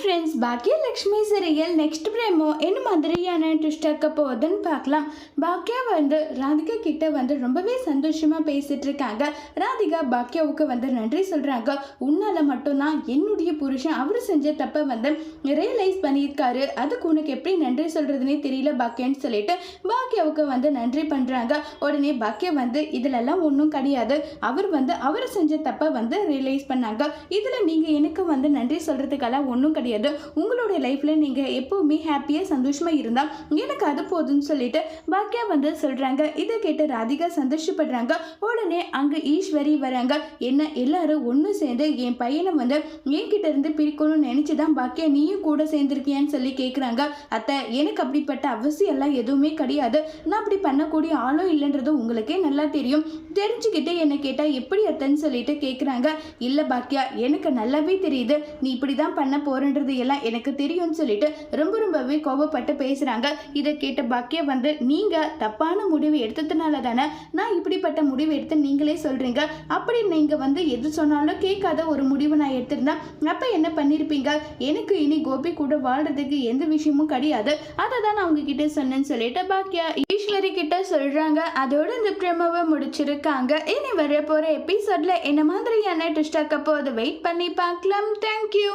Friends, Baakiyalakshmi serial next promo என்ன மாதிரியான twist இருக்க போகுதுன்னு பார்க்கலாம். பாக்கியா ராதிகா கிட்ட ரொம்பவே சந்தோஷமா பேசிட்டு இருக்காங்க. ராதிகா பாக்கியாவுக்கு நன்றி சொல்றாங்க. உன்னால மட்டும்தான் என்னுடைய புருஷன் அவர் செஞ்ச தப்பை ரியலைஸ் பண்ணியிருக்காரு. அதுக்கு உனக்கு எப்படி நன்றி சொல்றதுன்னே தெரியல பாக்கியான்னு சொல்லிட்டு பாக்கியாவுக்கு நன்றி பண்றாங்க. உடனே பாக்கியா இதுலெல்லாம் ஒன்றும் கிடையாது, அவர் அவர் செஞ்ச தப்பை ரியலைஸ் பண்ணாங்க. இதுல நீங்க எனக்கு நன்றி சொல்றதுக்கெல்லாம் ஒன்றும் கிடையாது. உங்களுடைய லைஃப்ல நீங்க எப்பவுமே ஹாப்பியா சந்தோஷமா இருந்தா எனக்கு அது போதும்னு சொல்லிட்டு பாக்கியா சொல்றாங்க. இதை கேட்டு ராதிகா சந்தோஷப்படுறாங்க. உடனே அங்க ஈஸ்வரி வராங்க. என்ன எல்லாரும் ஒன்று சேர்ந்து என் பையனை என்கிட்ட இருந்து பிரிக்கணும்னு நினைச்சுதான் பாக்கியா நீயும் கூட சேர்ந்திருக்கியான்னு சொல்லி கேட்குறாங்க. அத்தை, எனக்கு அப்படிப்பட்ட அவசியம் எல்லாம் எதுவுமே கிடையாது. நான் அப்படி பண்ணக்கூடிய ஆளும் இல்லைன்றது உங்களுக்கே நல்லா தெரியும். தெரிஞ்சுக்கிட்டு என்ன கேட்டா எப்படி அத்தைன்னு சொல்லிட்டு கேட்குறாங்க. இல்லை பாக்கியா, எனக்கு நல்லாவே தெரியுது நீ இப்படிதான் பண்ண போறன்றது எல்லாம் எனக்கு தெரியும்னு சொல்லிட்டு ரொம்பவே கோபப்பட்டு பேசுறாங்க. இதை கேட்ட பாக்கியா நீங்க தப்பான முடிவு எடுத்ததுனால தானே நான் இப்படிப்பட்ட முடிவு எடுத்து நீங்களே சொல்றீங்க. அப்படி நீங்க எது சொன்னாலும் கேட்காத ஒரு முடிவு நான் எடுத்திருந்தா அப்ப என்ன பண்ணிருப்பீங்க? எனக்கு இனி கோபி கூட வாழ்றதுக்கு எந்த விஷயமும் கிடையாது. அதை தான் நான் உங்ககிட்ட சொன்னேன்னு சொல்லிட்டு பாக்கியா ஈஸ்வரி கிட்ட சொல்றாங்க. அதோட இந்த பிரேமாவை முடிச்சிருக்காங்க. இனி வர போற எபிசோட்ல என்ன மாதிரியான ட்விஸ்ட் ஆக்க போது வெயிட் பண்ணி பார்க்கலாம். தேங்க்யூ.